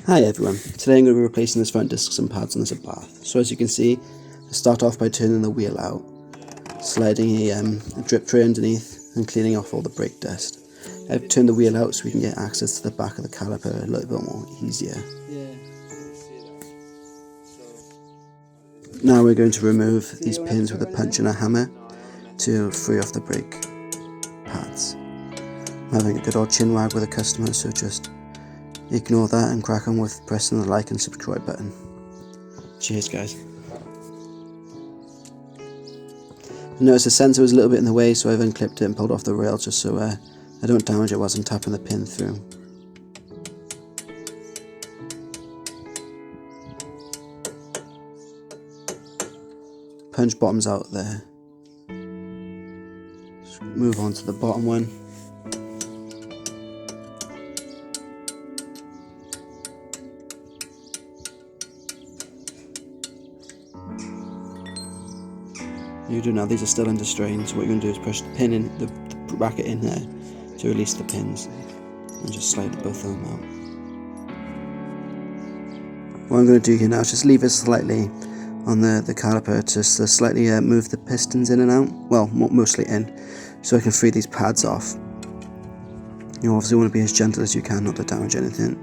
Hi everyone, today I'm going to be replacing this front discs and pads on this Abarth. So as you can see, I start off by turning the wheel out, sliding a drip tray underneath and cleaning off all the brake dust. I've turned the wheel out so we can get access to the back of the caliper a little bit more easier. Now we're going to remove these pins with a punch and a hammer to free off the brake pads. I'm having a good old chin wag with a customer, so just ignore that and crack on with pressing the like and subscribe button. Cheers guys. Notice the sensor was a little bit in the way, so I've unclipped it and pulled off the rail just so I don't damage it whilst I'm tapping the pin through. Punch bottoms out there. Just move on to the bottom one. You do now, these are still under strain, so what you're going to do is push the pin in, the bracket in there to release the pins and just slide both of them out. What I'm going to do here now is just leave it slightly on the caliper just to slightly move the pistons in and out, well mostly in, so I can free these pads off. You obviously want to be as gentle as you can not to damage anything.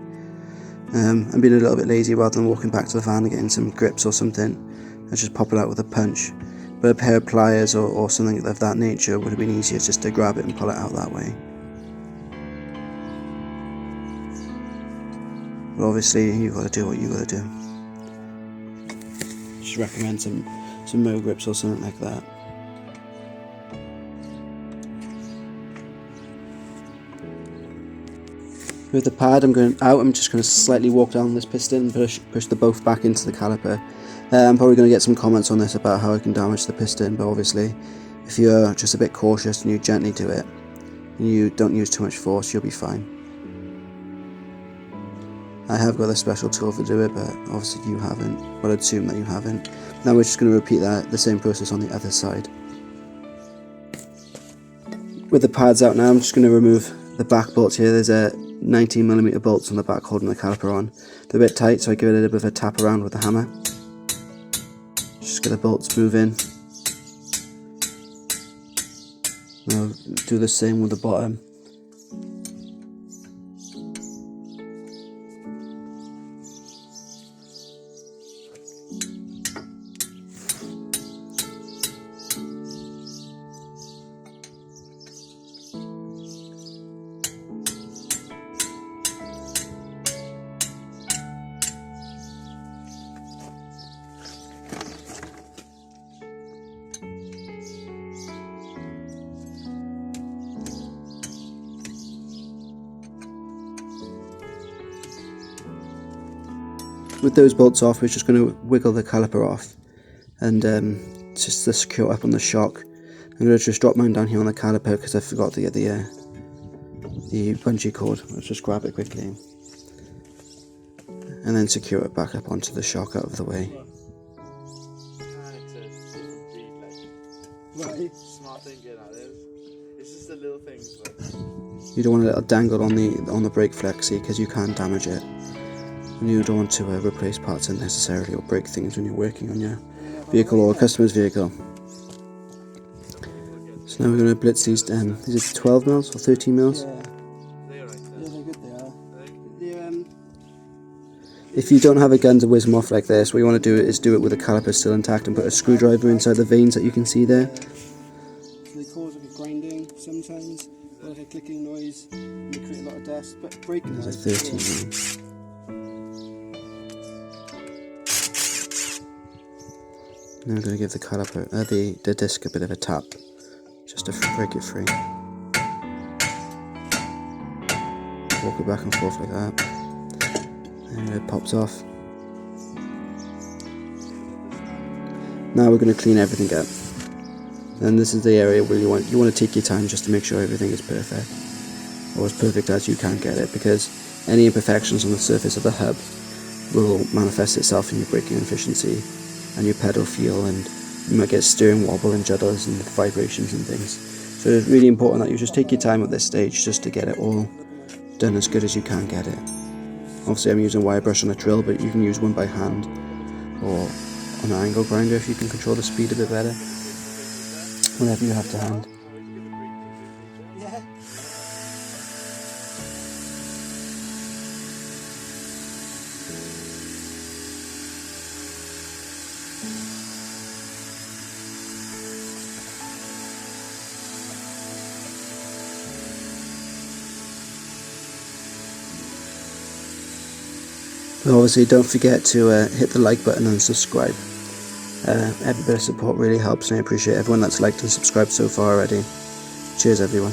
I'm being a little bit lazy, rather than walking back to the van and getting some grips or something, I just pop it out with a punch. But a pair of pliers or something of that nature would have been easier just to grab it and pull it out that way. But obviously you've got to do what you've got to do. Just recommend some Mo grips or something like that. With the pad I'm just going to slightly walk down this piston and push the both back into the caliper. I'm probably going to get some comments on this about how I can damage the piston, but obviously if you're just a bit cautious and you gently do it and you don't use too much force, you'll be fine. I have got a special tool to do it, but obviously you haven't. Well, I'd assume that you haven't. Now we're just going to repeat the same process on the other side. With the pads out now, I'm just going to remove the back bolts here. There's a 19mm bolts on the back holding the caliper on. They're a bit tight, so I give it a little bit of a tap around with the hammer. Just get the bolts moving. I'll do the same with the bottom. With those bolts off, we're just going to wiggle the caliper off and just to secure up on the shock. I'm going to just drop mine down here on the caliper because I forgot to get the bungee cord. Let's just grab it quickly and then secure it back up onto the shock out of the way. Smart thinking that is. It's just the little things. You don't want a little dangle on the brake flexi because you can damage it. And you don't want to replace parts unnecessarily or break things when you're working on your vehicle or a customer's vehicle. So now we're going to blitz these. Is it 12 mils or 13 mils? Yeah, they're good. They are. If you don't have a gun to whiz them off like this, what you want to do is do it with the caliper still intact and put a screwdriver inside the veins that you can see there. So they cause like a grinding sometimes, or like a clicking noise, and they create a lot of dust. But breaking There's a 13 mil. Now I'm going to give the caliper, the disc a bit of a tap, just to break it free. Walk it back and forth like that, and it pops off. Now we're going to clean everything up, and this is the area where you want to take your time just to make sure everything is perfect, or as perfect as you can get it, because any imperfections on the surface of the hub will manifest itself in your braking efficiency and your pedal feel, and you might get steering wobble and judders and vibrations and things. So it's really important that you just take your time at this stage just to get it all done as good as you can get it. Obviously I'm using a wire brush on a drill, but you can use one by hand or on an angle grinder if you can control the speed a bit better. Whatever you have to hand. Yeah. But obviously don't forget to hit the like button and subscribe. Every bit of support really helps, and I appreciate everyone that's liked and subscribed so far already. Cheers everyone.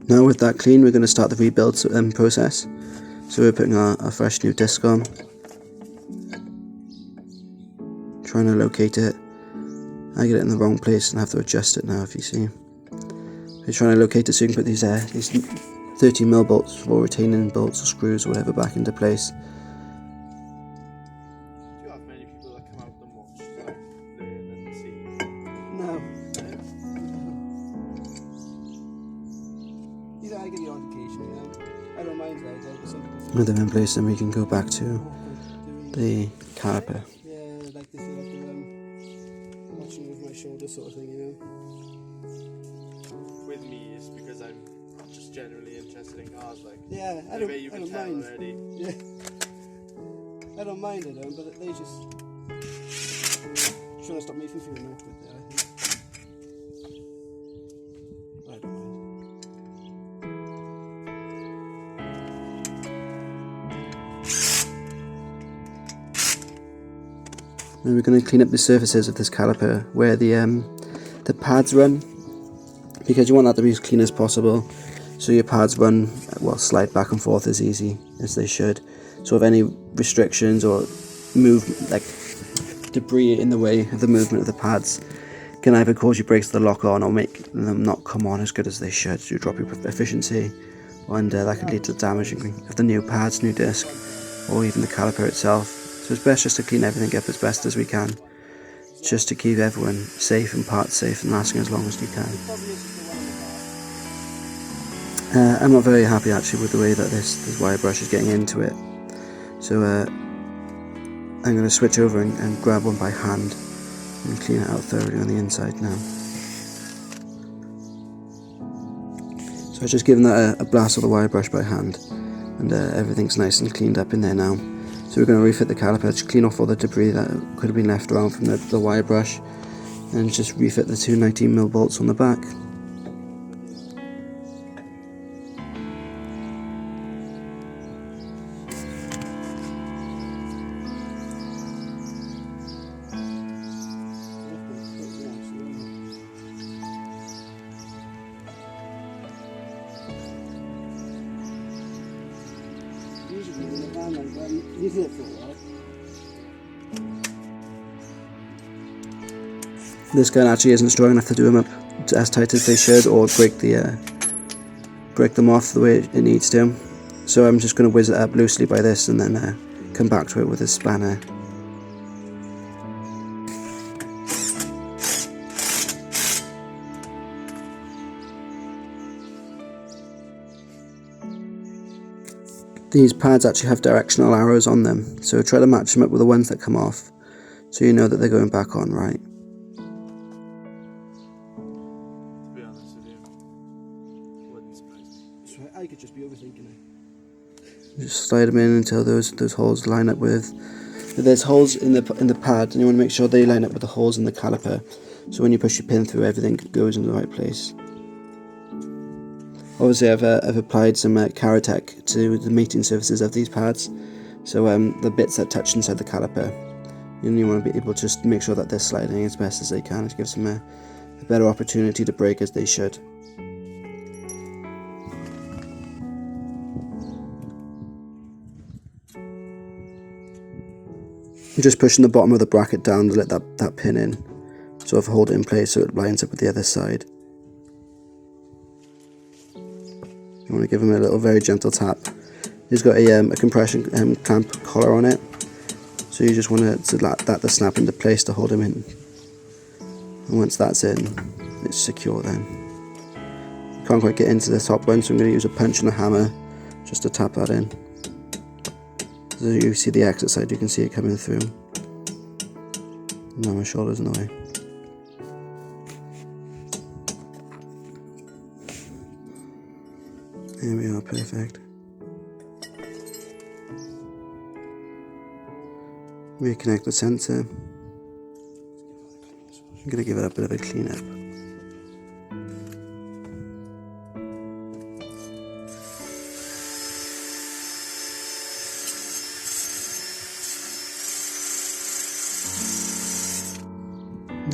Now with that clean, we're going to start the rebuild process. So we're putting our fresh new disc on, trying to locate it. I get it in the wrong place and have to adjust it now, if you see. We're trying to locate it so you can put these 13mm bolts or retaining bolts or screws or whatever back into place. Do you have many people that come out and watch, like, learn and see? No. I get the odd occasion, you know. I don't mind that, but some people feel With them in place, then we can go back to doing the caliper. yeah, like they feel like they're watching over my shoulder sort of thing, you know. With me, it's because I'm just generally interested in cars, like. Yeah, I Maybe you can don't tell mind. already. Yeah. I don't mind it, but they just trying to stop me from feeling awkward there, I think. I don't mind. And we're going to clean up the surfaces of this caliper where the pads run, because you want that to be as clean as possible, so your pads run, well, slide back and forth as easy as they should. So if any restrictions or like debris in the way of the movement of the pads can either cause your brakes to lock on or make them not come on as good as they should, so you drop your efficiency, and that can lead to damaging of the new pads, new disc, or even the caliper itself. So it's best just to clean everything up as best as we can, just to keep everyone safe and parts safe and lasting as long as you can. I'm not very happy actually with the way that this wire brush is getting into it. So I'm going to switch over and grab one by hand and clean it out thoroughly on the inside now. So I've just given that a blast of the wire brush by hand, and everything's nice and cleaned up in there now. So we're going to refit the caliper to clean off all the debris that could have been left around from the wire brush, and just refit the two 19mm bolts on the back. Usually in a van like that, you do it for a while. This gun actually isn't strong enough to do them up as tight as they should, or break them off the way it needs to. So I'm just going to whiz it up loosely by this, and then come back to it with a spanner. These pads actually have directional arrows on them, so try to match them up with the ones that come off, so you know that they're going back on right. To be honest with you, wouldn't surprise me. So I could just be overthinking it. Just slide them in until those holes line up with. There's holes in the pad, and you want to make sure they line up with the holes in the caliper, so when you push your pin through, everything goes in the right place. Obviously I've applied some Caratech to the mating surfaces of these pads, so the bits that touch inside the caliper, and you want to be able to just make sure that they're sliding as best as they can. It gives them a better opportunity to break as they should. I'm just pushing the bottom of the bracket down to let that pin in, sort of hold it in place so it lines up with the other side. want to give him a little very gentle tap. He's got a compression clamp collar on it, so you just want to let that to snap into place to hold him in. And once that's in, it's secure then. Can't quite get into the top one, so I'm going to use a punch and a hammer just to tap that in. So you see the exit side, you can see it coming through. Now my shoulder's in the way. There we are, perfect. Reconnect the sensor. I'm going to give it a bit of a clean up.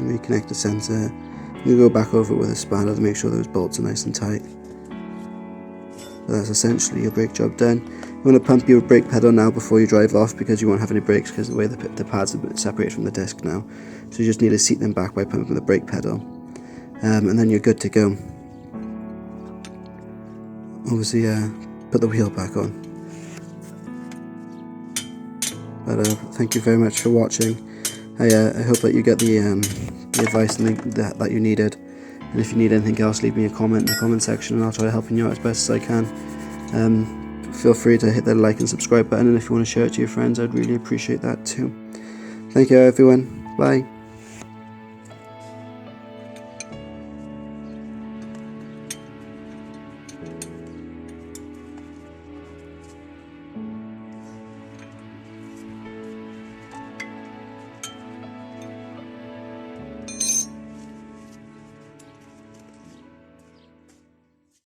Reconnect the sensor. You go back over it with a spanner to make sure those bolts are nice and tight. But that's essentially your brake job done. You want to pump your brake pedal now before you drive off, because you won't have any brakes because of the way the pads are separated from the disc now. So you just need to seat them back by pumping the brake pedal. And then you're good to go. Obviously put the wheel back on. But thank you very much for watching. I hope that you get the advice and that you needed. And if you need anything else, leave me a comment in the comment section and I'll try helping you out as best as I can. Feel free to hit that like and subscribe button, and if you want to share it to your friends, I'd really appreciate that too. Thank you everyone. Bye.